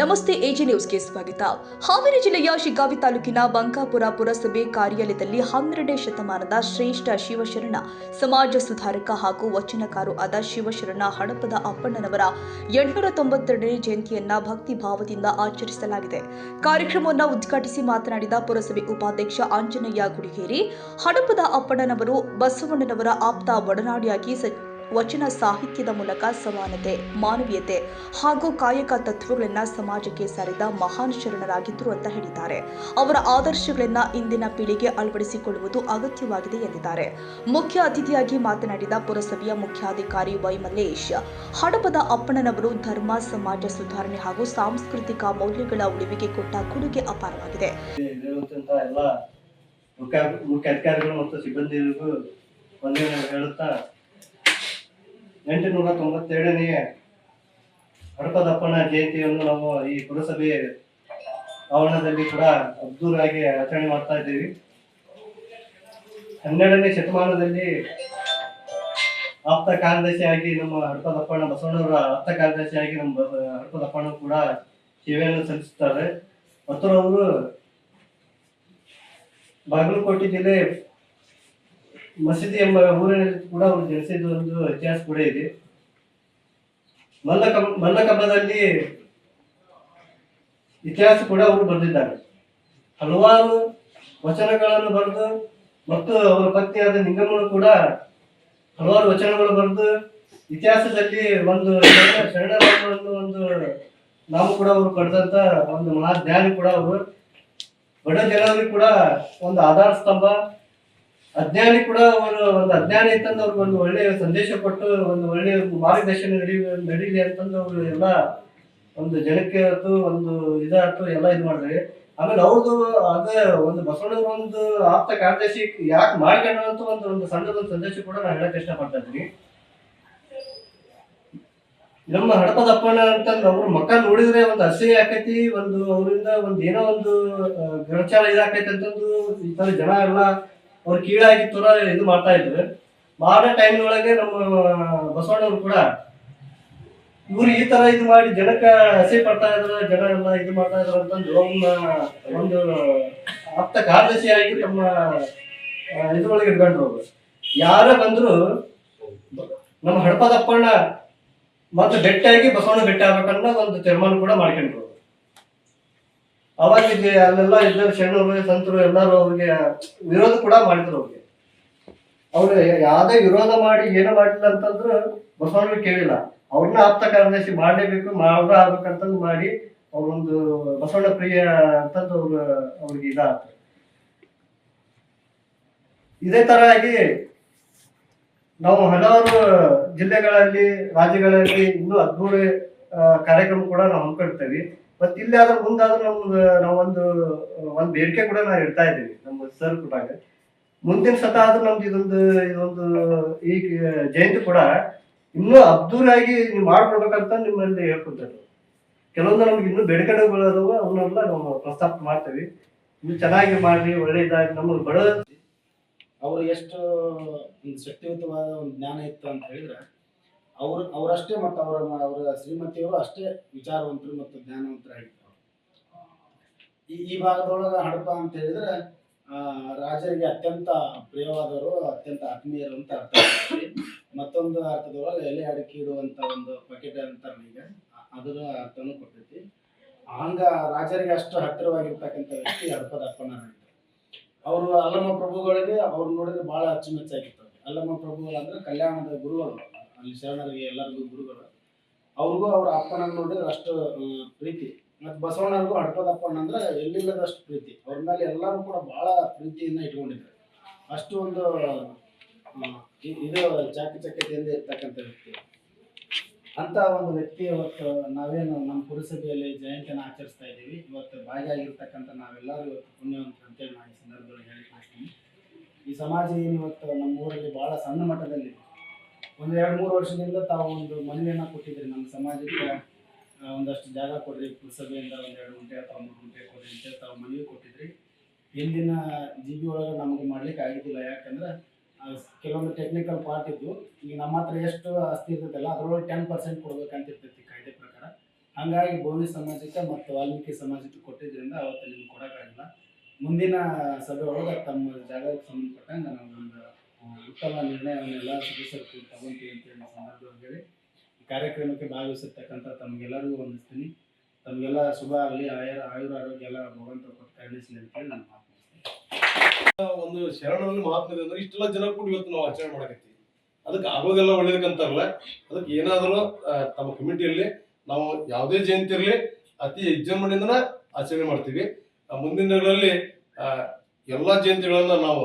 ನಮಸ್ತೆ ಎಜಿ ನ್ಯೂಸ್ಗೆ ಸ್ವಾಗತ. ಹಾವೇರಿ ಜಿಲ್ಲೆಯ ಶಿಗ್ಗಾವಿ ತಾಲೂಕಿನ ಬಂಕಾಪುರ ಪುರಸಭೆ ಕಾರ್ಯಾಲಯದಲ್ಲಿ 12ನೇ ಶತಮಾನದ ಶ್ರೇಷ್ಠ ಶಿವಶರಣ ಸಮಾಜ ಸುಧಾರಕ ಹಾಗೂ ವಚನಕಾರು ಆದ ಶಿವಶರಣ ಹಡಪದ ಅಪ್ಪಣ್ಣನವರ 892ನೇ ಜಯಂತಿಯನ್ನ ಭಕ್ತಿ ಭಾವದಿಂದ ಆಚರಿಸಲಾಗಿದೆ. ಕಾರ್ಯಕ್ರಮವನ್ನು ಉದ್ಘಾಟಿಸಿ ಮಾತನಾಡಿದ ಪುರಸಭೆ ಉಪಾಧ್ಯಕ್ಷ ಆಂಜನೇಯ ಗುಡಿಗೇರಿ, ಹಡಪದ ಅಪ್ಪಣ್ಣನವರು ಬಸವಣ್ಣನವರ ಆಪ್ತ ಒಡನಾಡಿಯಾಗಿ ವಚನ ಸಾಹಿತ್ಯದ ಮೂಲಕ ಸಮಾನತೆ, ಮಾನವೀಯತೆ ಹಾಗೂ ಕಾಯಕ ತತ್ವಗಳನ್ನು ಸಮಾಜಕ್ಕೆ ಸಾರಿದ ಮಹಾನ್ ಶರಣರಾಗಿದ್ದರು ಅಂತ ಹೇಳಿದ್ದಾರೆ. ಅವರ ಆದರ್ಶಗಳನ್ನು ಇಂದಿನ ಪೀಳಿಗೆ ಅಳವಡಿಸಿಕೊಳ್ಳುವುದು ಅಗತ್ಯವಾಗಿದೆ ಎಂದಿದ್ದಾರೆ. ಮುಖ್ಯ ಅತಿಥಿಯಾಗಿ ಮಾತನಾಡಿದ ಪುರಸಭೆಯ ಮುಖ್ಯಾಧಿಕಾರಿ ವೈ ಮಲ್ಲೇಶ್, ಹಡಪದ ಅಪ್ಪಣ್ಣನವರು ಧರ್ಮ, ಸಮಾಜ ಸುಧಾರಣೆ ಹಾಗೂ ಸಾಂಸ್ಕೃತಿಕ ಮೌಲ್ಯಗಳ ಉಳಿವಿಗೆ ಕೊಟ್ಟ ಕೊಡುಗೆ ಅಪಾರವಾಗಿದೆ. ಮುಖ್ಯ ಅಧಿಕಾರಿಗಳು ಮತ್ತು ಸಿಬ್ಬಂದಿಗಳಿಗೂ ವಂದನೆ ಹೇಳುತ್ತಾ 892ನೇ ಹಡಪದಪ್ಪನ ಜಯಂತಿಯನ್ನು ನಾವು ಈ ಪುರಸಭೆ ಆವರಣದಲ್ಲಿ ಕೂಡ ಅದ್ದೂರಿಯಾಗಿ ಆಚರಣೆ ಮಾಡ್ತಾ ಇದ್ದೀವಿ. 12ನೇ ಶತಮಾನದಲ್ಲಿ ಆಪ್ತ ಕಾರ್ಯದರ್ಶಿಯಾಗಿ ನಮ್ಮ ಹಡಪದಪ್ಪಣ್ಣ ಬಸವಣ್ಣವರ ಆಪ್ತ ಕಾರ್ಯದರ್ಶಿಯಾಗಿ ನಮ್ಮ ಹಡಪದಪ್ಪಣ್ಣ ಕೂಡ ಸೇವೆಯನ್ನು ಸಲ್ಲಿಸುತ್ತಾರೆ. ಮತ್ತು ಅವರು ಬಾಗಲಕೋಟೆ ಜಿಲ್ಲೆ ಮಸೀದಿ ಎಂಬ ಊರಿನಲ್ಲಿ ಕೂಡ ಅವರು ಜನಿಸಿದ ಒಂದು ಇತಿಹಾಸ ಕೂಡ ಇದೆ. ಮಲ್ಲಕಂಬದಲ್ಲಿ ಇತಿಹಾಸ ಕೂಡ ಅವರು ಬರೆದಿದ್ದಾರೆ. ಹಲವಾರು ವಚನಗಳನ್ನು ಬರೆದು ಮತ್ತು ಅವರ ಪತ್ನಿಯಾದ ನಿಂಗಮ್ಮನು ಕೂಡ ಹಲವಾರು ವಚನಗಳು ಬರೆದು ಇತಿಹಾಸದಲ್ಲಿ ಒಂದು ಶರಣರನ್ನು ಒಂದು ನಾವು ಕೂಡ ಅವರು ಪಡೆದಂತ ಒಂದು ಮಹಾ ಜ್ಞಾನಿ ಕೂಡ ಅವರು. ಬಡ ಜನರಿಗೆ ಕೂಡ ಒಂದು ಆಧಾರ ಸ್ತಂಭ, ಅಜ್ಞಾನಿ ಕೂಡ ಅವರು ಒಂದು ಅಜ್ಞಾನಿ ಅಂತಂದು ಅವ್ರಿಗೆ ಒಂದು ಒಳ್ಳೆಯ ಸಂದೇಶ ಕೊಟ್ಟು ಒಂದು ಒಳ್ಳೆಯ ಮಾರ್ಗದರ್ಶನ ನಡೀಲಿ ಅಂತಂದು ಅವರು ಎಲ್ಲ ಒಂದು ಜನಕ್ಕೆ ಆಯ್ತು, ಒಂದು ಇದಾಯ್ತು, ಎಲ್ಲ ಇದು ಮಾಡಿದ್ರಿ. ಆಮೇಲೆ ಅವ್ರದ್ದು ಅದೇ ಒಂದು ಬಸವಣ್ಣವ್ರ ಒಂದು ಆಪ್ತ ಕಾರ್ಯದರ್ಶಿ ಯಾಕೆ ಮಾಡ್ಕೊಂಡ್ರಂತ ಒಂದು ಸಣ್ಣದೊಂದು ಸಂದೇಶ ಕೂಡ ನಾನು ಹೇಳಕ್ ಇಷ್ಟಪಡ್ತಾ ಇದ್ದೀನಿ. ನಮ್ಮ ಹಡಪದಪ್ಪಣ್ಣ ಅಂತಂದು ಅವ್ರ ಮಕ್ಕ ನೋಡಿದ್ರೆ ಒಂದು ಅಸಹ್ಯ ಆಕೈತಿ, ಒಂದು ಅವರಿಂದ ಒಂದು ಏನೋ ಒಂದು ಗ್ರಹಚಾರ ಇದಾಕೈತಿ ಅಂತಂದು ಈ ತರ ಜನ ಎಲ್ಲ ಅವ್ರು ಕೀಳಾಗಿ ತರ ಇದು ಮಾಡ್ತಾ ಇದ್ರು. ಮಾಡೋ ಟೈಮ್ನೊಳಗೆ ನಮ್ಮ ಬಸವಣ್ಣವ್ರು ಕೂಡ ಇವ್ರು ಈ ತರ ಇದು ಮಾಡಿ ಜನಕ್ಕೆ ಹಸಿ ಪಡ್ತಾ ಇದ್ರ, ಜನ ಎಲ್ಲ ಇದು ಮಾಡ್ತಾ ಇದ್ರ ಅಂತಂದು ಒಂದು ಆಪ್ತ ಕಾರ್ಯದರ್ಶಿಯಾಗಿ ನಮ್ಮ ಇದ್ರೊಳಗೆ ಇಟ್ಕೊಂಡ್ರು. ಅವರು ಯಾರ ಬಂದ್ರು ನಮ್ಮ ಹಡಪದಪ್ಪಣ್ಣ ಮತ್ತೆ ಬೆಟ್ಟಾಗಿ ಬಸವಣ್ಣ ಬೆಟ್ಟ ಆಗ್ಬೇಕನ್ನೋ ಒಂದು ತೀರ್ಮಾನ ಕೂಡ ಮಾಡ್ಕೊಂಡ್ರು. ಅವಾಗ ಅಲ್ಲೆಲ್ಲ ಇದ್ದರು ಶರಣರು, ಸಂತರು ಎಲ್ಲರೂ ಅವ್ರಿಗೆ ವಿರೋಧ ಕೂಡ ಮಾಡಿದ್ರು. ಅವ್ರು ಯಾವ್ದೇ ವಿರೋಧ ಮಾಡಿ ಏನೋ ಮಾಡಿಲ್ಲ ಅಂತಂದ್ರು ಬಸವಣ್ಣ ಕೇಳಿಲ್ಲ. ಅವ್ರನ್ನ ಆಪ್ತ ಕಾರ್ಯದರ್ಶಿ ಮಾಡಲೇಬೇಕು, ಅವ್ರ ಆಗ್ಬೇಕಂತಂದು ಮಾಡಿ ಅವ್ರೊಂದು ಬಸವಣ್ಣ ಪ್ರಿಯ ಅಂತಂದು ಅವ್ರಿಗೆ ಇದಾಗ್ತದೆ. ಇದೇ ತರ ಆಗಿ ನಾವು ಹಲವಾರು ಜಿಲ್ಲೆಗಳಲ್ಲಿ, ರಾಜ್ಯಗಳಲ್ಲಿ ಇನ್ನೂ ಅದ್ಭುತ ಕಾರ್ಯಕ್ರಮ ಕೂಡ ನಾವು ಹಮ್ಮಿಕೊಳ್ತೇವೆ. ಮತ್ತೆ ಇಲ್ಲಿ ಆದ್ರೆ ಮುಂದಾದ್ರೂ ನಾವೊಂದು ಬೇಡಿಕೆ ಕೂಡ ನಾವು ಇಡ್ತಾ ಇದ್ದೀವಿ ನಮ್ಮ ಸರ್ ಕೊಟ್ಟಾಗ. ಮುಂದಿನ ಸತ ಆದ್ರೂ ನಮ್ದು ಇದೊಂದು ಈ ಜಯಂತಿ ಕೂಡ ಇನ್ನೂ ಅದ್ದೂರಿಯಾಗಿ ನೀವು ಮಾಡ್ಕೊಡ್ಬೇಕಂತ ನಿಮ್ಮಲ್ಲಿ ಹೇಳ್ಕೊಳ್ತಾರೆ. ಕೆಲವೊಂದು ನಮ್ಗೆ ಇನ್ನೂ ಬೇಡಿಕೆಗಳು ಅವನ್ನೆಲ್ಲ ನಾವು ಪ್ರಸ್ತಾಪ ಮಾಡ್ತೇವೆ. ಇನ್ನು ಚೆನ್ನಾಗಿ ಮಾಡಿ ಒಳ್ಳೆಯದಾಗಿ ನಮಗೆ ಬಡ ಅವ್ರು ಎಷ್ಟು ಶಕ್ತಿಯುತವಾದ ಒಂದು ಜ್ಞಾನ ಇತ್ತು ಅಂತ ಹೇಳಿದ್ರೆ ಅವರಷ್ಟೇ ಮತ್ತು ಅವರ ಶ್ರೀಮತಿಯವರು ಅಷ್ಟೇ ವಿಚಾರವಂತರು ಮತ್ತು ಜ್ಞಾನವಂತರಾಗಿರ್ತಾರೆ. ಈ ಭಾಗದೊಳಗೆ ಹಡಪ ಅಂತ ಹೇಳಿದ್ರೆ ರಾಜರಿಗೆ ಅತ್ಯಂತ ಪ್ರಿಯವಾದವರು, ಅತ್ಯಂತ ಆತ್ಮೀಯರು ಅಂತ ಅರ್ಥ ಆಗ್ತದೆ. ಮತ್ತೊಂದು ಅರ್ಥದೊಳಗೆ ಎಲೆ ಅಡಿಕೆ ಇಡುವಂತ ಒಂದು ಬಕೆಟ್ ಅಂತಾರಲ್ಲ, ಈಗ ಅದರ ಅರ್ಥನೂ ಕೊಟ್ಟೈತಿ. ಹಂಗ ರಾಜರಿಗೆ ಅಷ್ಟು ಹತ್ತಿರವಾಗಿರ್ತಕ್ಕಂಥ ವ್ಯಕ್ತಿ ಹಡಪದ ಅಪ್ಪಣ್ಣರಾಗಿದ್ದಾರೆ. ಅವರು ಅಲ್ಲಮ್ಮ ಪ್ರಭುಗಳಿಗೆ ಅವ್ರು ನೋಡಿದ್ರೆ ಬಹಳ ಅಚ್ಚುಮೆಚ್ಚಾಗಿತ್ತು. ಅಲ್ಲಮ್ಮ ಪ್ರಭುಗಳು ಅಂದ್ರೆ ಕಲ್ಯಾಣದ ಗುರುಗಳು, ಅಲ್ಲಿ ಶರಣರಿಗೆ ಎಲ್ಲರಿಗೂ ಗುರುಗಳು. ಅವ್ರಿಗೂ ಅವ್ರ ಅಪ್ಪನ ನೋಡಿದ್ರೆ ಅಷ್ಟು ಪ್ರೀತಿ. ಮತ್ತು ಬಸವಣ್ಣರಿಗೂ ಹಡಪದಪ್ಪಣ್ಣ ಅಂದ್ರೆ ಎಲ್ಲಿಲ್ಲದಷ್ಟು ಪ್ರೀತಿ. ಅವ್ರ ಮೇಲೆ ಎಲ್ಲರೂ ಕೂಡ ಬಹಳ ಪ್ರೀತಿಯಿಂದ ಇಟ್ಕೊಂಡಿದ್ದಾರೆ. ಅಷ್ಟು ಒಂದು ಇದು ಚಾಕಚಕ್ಯತೆಯಿಂದ ಇರ್ತಕ್ಕಂಥ ವ್ಯಕ್ತಿ. ಅಂತ ಒಂದು ವ್ಯಕ್ತಿ ಇವತ್ತು ನಾವೇನು ನಮ್ಮ ಪುರಸಭೆಯಲ್ಲಿ ಜಯಂತಿಯನ್ನು ಆಚರಿಸ್ತಾ ಇದ್ದೀವಿ. ಇವತ್ತು ಭಾಗಿಯಾಗಿರ್ತಕ್ಕಂಥ ನಾವೆಲ್ಲರೂ ಇವತ್ತು ಪುಣ್ಯವಂತರು ಅಂತೇಳಿ ನಾನು ಈ ಸಂದರ್ಭದಲ್ಲಿ ಹೇಳಿಕೊಳ್ತೀನಿ. ಈ ಸಮಾಜ ಏನು ಇವತ್ತು ನಮ್ಮ ಊರಲ್ಲಿ ಬಹಳ ಸಣ್ಣ ಮಟ್ಟದಲ್ಲಿ ಒಂದು 2-3 ವರ್ಷದಿಂದ ತಾವು ಒಂದು ಮನವಿಯನ್ನು ಕೊಟ್ಟಿದ್ರಿ, ನಮ್ಮ ಸಮಾಜಕ್ಕೆ ಒಂದಷ್ಟು ಜಾಗ ಕೊಡ್ರಿ, ಪುರಸಭೆಯಿಂದ ಒಂದು 2 ಗುಂಟೆ ಅಥವಾ 3 ಗುಂಟೆ ಕೊಡ್ರಿ ಅಂತೇಳಿ ತಾವು ಮನವಿ ಕೊಟ್ಟಿದ್ರಿ. ಹಿಂದಿನ GB ಒಳಗೆ ನಮಗೆ ಮಾಡ್ಲಿಕ್ಕೆ ಆಗಿದ್ದಿಲ್ಲ. ಯಾಕಂದ್ರೆ ಕೆಲವೊಂದು ಟೆಕ್ನಿಕಲ್ ಪಾರ್ಟ್ ಇದ್ದು, ಈಗ ನಮ್ಮ ಹತ್ರ ಎಷ್ಟು ಆಸ್ತಿ ಇರ್ತೈತಲ್ಲ ಅದರೊಳಗೆ 10% ಕೊಡ್ಬೇಕಂತ ಇರ್ತೈತಿ ಕಾಯ್ದೆ ಪ್ರಕಾರ. ಹಂಗಾಗಿ ಬೋವಿ ಸಮಾಜಕ್ಕೆ ಮತ್ತು ವಾಲ್ಮೀಕಿ ಸಮಾಜಕ್ಕೆ ಕೊಟ್ಟಿದ್ದರಿಂದ ಅವತ್ತು ನಿಮ್ಗೆ ಕೊಡೋಕ್ಕಾಗಿಲ್ಲ. ಮುಂದಿನ ಸಭೆ ಒಳಗೆ ತಮ್ಮ ಜಾಗಕ್ಕೆ ಸಂಬಂಧಪಟ್ಟಂಗೆ ನಾವು ಒಂದು ಉತ್ತಮ ನಿರ್ಣಯವನ್ನೆಲ್ಲ ಸದಸ್ಯರು ತಗೊಂತೀವಿ ಅಂತೇಳಿ ಸಂದರ್ಭದಲ್ಲಿ ಹೇಳಿ ಈ ಕಾರ್ಯಕ್ರಮಕ್ಕೆ ಭಾಗವಹಿಸಿರ್ತಕ್ಕಂಥ ತಮಗೆಲ್ಲರಿಗೂ ವಂದಿಸ್ತೀನಿ. ತಮಗೆಲ್ಲ ಶುಭ ಆಗಲಿ, ಆಯುರ ಆರೋಗ್ಯ ಎಲ್ಲ ಭಗವಂತ ಕೊಟ್ಟು ಕರುಣಿಸಲಿ ಅಂತೇಳಿ ನಾನು ಮಾತನಾಡ್ತೀನಿ. ಒಂದು ಶರಣರಲ್ಲಿ ಮಹಾತ್ಮದೆ ಅಂದ್ರೆ ಇಷ್ಟೆಲ್ಲ ಜನ ಕೂಡ ಇವತ್ತು ನಾವು ಆಚರಣೆ ಮಾಡಕತ್ತೀವಿ. ಅದಕ್ಕೆ ಆಗೋದೆಲ್ಲ ಒಳ್ಳೇದಕ್ಕಂತಾರಲ್ಲ, ಅದಕ್ಕೆ ಏನಾದರೂ ತಮ್ಮ ಕಮಿಟಿಯಲ್ಲಿ ನಾವು ಯಾವುದೇ ಜಯಂತಿ ಇರಲಿ ಅತಿ ವಿಜೃಂಭಣೆಯಿಂದ ಆಚರಣೆ ಮಾಡ್ತೀವಿ. ಮುಂದಿನ ದಿನಗಳಲ್ಲಿ ಎಲ್ಲಾ ಜಯಂತಿಗಳನ್ನ ನಾವು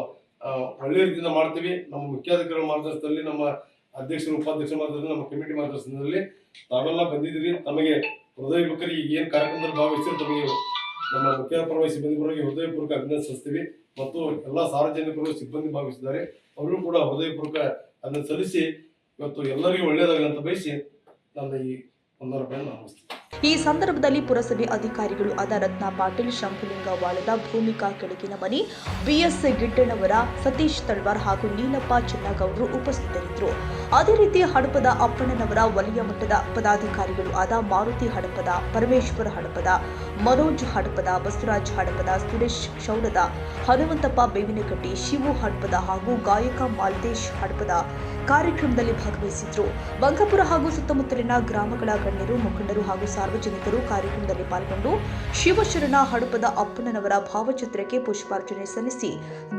ಒಳ್ಳೆ ರೀತಿಯಿಂದ ಮಾಡ್ತೀವಿ. ನಮ್ಮ ಮುಖ್ಯಾಧಿಕಾರಿಗಳ ಮಾರ್ಗದರ್ಶನದಲ್ಲಿ, ನಮ್ಮ ಅಧ್ಯಕ್ಷರು ಉಪಾಧ್ಯಕ್ಷರ ಮಾರ್ಗದರ್ಶನದಲ್ಲಿ, ನಮ್ಮ ಕಮಿಟಿ ಮಾರ್ಗದರ್ಶನದಲ್ಲಿ ತಾವೆಲ್ಲ ಬಂದಿದ್ದೀರಿ. ತಮಗೆ ಹೃದಯಪೂರ್ವಕ ಈಗ ಏನು ಕಾರ್ಯಕ್ರಮದಲ್ಲಿ ಭಾಗವಹಿಸಿದ್ರು ತಮಗೆ ನಮ್ಮ ಮುಖ್ಯ ಪರವಾಗಿ ಸಿಬ್ಬಂದಿ ಪರವಾಗಿ ಹೃದಯಪೂರ್ವಕ ಅಭಿನಂದಿಸ್ತೀವಿ. ಮತ್ತು ಎಲ್ಲ ಸಾರ್ವಜನಿಕರು ಸಿಬ್ಬಂದಿ ಭಾಗವಹಿಸಿದ್ದಾರೆ, ಅವರು ಕೂಡ ಹೃದಯಪೂರ್ವಕ ಅದನ್ನು ಸಲ್ಲಿಸಿ ಇವತ್ತು ಎಲ್ಲರಿಗೂ ಒಳ್ಳೆಯದಾಗಲಿ ಅಂತ ಬಯಸಿ ನನ್ನ ಈ ಸಂದರ್ಭವನ್ನು ನಾನು ಈ ಸಂದರ್ಭದಲ್ಲಿ ಪುರಸಭೆ ಅಧಿಕಾರಿಗಳು ಆದ ರತ್ನ ಪಾಟೀಲ್, ಶಂಭುಲಿಂಗ ವಾಳದ, ಭೂಮಿಕಾ ಕೆಳಗಿನ ಮನಿ, ಬಿಎಸ್ ಗಿಡ್ಡಣ್ಣವರ, ಸತೀಶ್ ತಳ್ವಾರ್ ಹಾಗೂ ನೀಲಪ್ಪ ಚೆನ್ನಗೌಡರು ಉಪಸ್ಥಿತರಿದ್ದರು. ಅದೇ ರೀತಿ ಹಡಪದ ಅಪ್ಪಣ್ಣನವರ ವಲಯ ಮಟ್ಟದ ಪದಾಧಿಕಾರಿಗಳು ಆದ ಮಾರುತಿ ಹಡಪದ, ಪರಮೇಶ್ವರ ಹಡಪದ, ಮನೋಜ್ ಹಡಪದ, ಬಸವರಾಜ್ ಹಡಪದ, ಸುರೇಶ್ ಕ್ಷೌರದ, ಹನುಮಂತಪ್ಪ ಬೇವಿನಕಟ್ಟಿ, ಶಿವು ಹಡಪದ ಹಾಗೂ ಗಾಯಕ ಮಾಲ್ತೇಶ್ ಹಡಪದ ಕಾರ್ಯಕ್ರಮದಲ್ಲಿ ಭಾಗವಹಿಸಿದ್ರು. ಬಂಕಾಪುರ ಹಾಗೂ ಸುತ್ತಮುತ್ತಲಿನ ಗ್ರಾಮಗಳ ಗಣ್ಯರು, ಮುಖಂಡರು ಹಾಗೂ ಸಾರ್ವಜನಿಕರು ಕಾರ್ಯಕ್ರಮದಲ್ಲಿ ಪಾಲ್ಗೊಂಡು ಶಿವಶರಣ ಹಡಪದ ಅಪ್ಪಣ್ಣನವರ ಭಾವಚಿತ್ರಕ್ಕೆ ಪುಷ್ಪಾರ್ಚನೆ ಸಲ್ಲಿಸಿ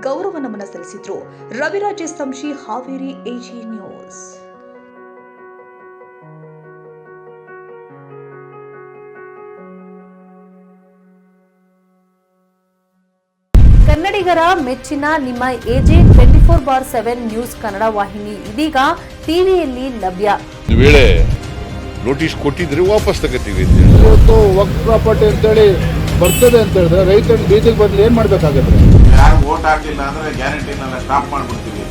ಗೌರವ ನಮನ ಸಲ್ಲಿಸಿದ್ರು. Raviraj Samshi, Haveri, AG news. ಕನ್ನಡಿಗರ ಮೆಚ್ಚಿನ ನಿಮ್ಮ ಎಜೆ 24/7 ನ್ಯೂಸ್ ಕನ್ನಡ ವಾಹಿನಿ ಇದೀಗ ಟಿವಿಯಲ್ಲಿ ಲಭ್ಯ. ಒಂದು ವೇಳೆ ನೋಟಿಸ್ ಕೊಟ್ಟಿದ್ರೆ ವಾಪಸ್ ತಗೋತೀವಿ. ಇವತ್ತು ವಕ್ಫ್ ಪ್ರಾಪರ್ಟಿ ಅಂತೇಳಿ ಬರ್ತದೆ ಅಂತ ಹೇಳಿದ್ರೆ ರೈತರ ಬೀದಿಗೆ ಬದಲು ಏನ್ ಮಾಡ್ಬೇಕಾಗತ್ತೆ? ಯಾರು ವೋಟ್ ಹಾಕಲಿಲ್ಲ ಅಂದ್ರೆ ಗ್ಯಾರಂಟಿನೆಲ್ಲ ಸ್ಟಾಪ್ ಮಾಡ್ಬಿಡ್ತೀವಿ.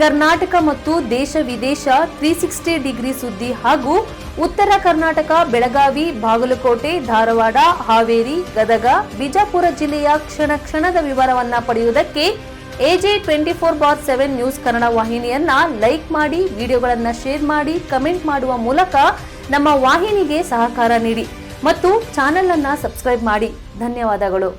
ಕರ್ನಾಟಕ ಮತ್ತು ದೇಶ ವಿದೇಶ 360 ಡಿಗ್ರಿ ಸುದ್ದಿ ಹಾಗೂ ಉತ್ತರ ಕರ್ನಾಟಕ, ಬೆಳಗಾವಿ, ಬಾಗಲಕೋಟೆ, ಧಾರವಾಡ, ಹಾವೇರಿ, ಗದಗ, ಬಿಜಾಪುರ ಜಿಲ್ಲೆಯ ಕ್ಷಣ ಕ್ಷಣದ ವಿವರವನ್ನ ಪಡೆಯುವುದಕ್ಕೆ ಎಜೆ 24/7 ನ್ಯೂಸ್ ಕನ್ನಡ ವಾಹಿನಿಯನ್ನ ಲೈಕ್ ಮಾಡಿ, ವಿಡಿಯೋಗಳನ್ನ ಶೇರ್ ಮಾಡಿ, ಕಮೆಂಟ್ ಮಾಡುವ ಮೂಲಕ ನಮ್ಮ ವಾಹಿನಿಗೆ ಸಹಕಾರ ನೀಡಿ ಮತ್ತು ಚಾನೆಲ್ ಅನ್ನ ಸಬ್ಸ್ಕ್ರೈಬ್ ಮಾಡಿ. ಧನ್ಯವಾದಗಳು.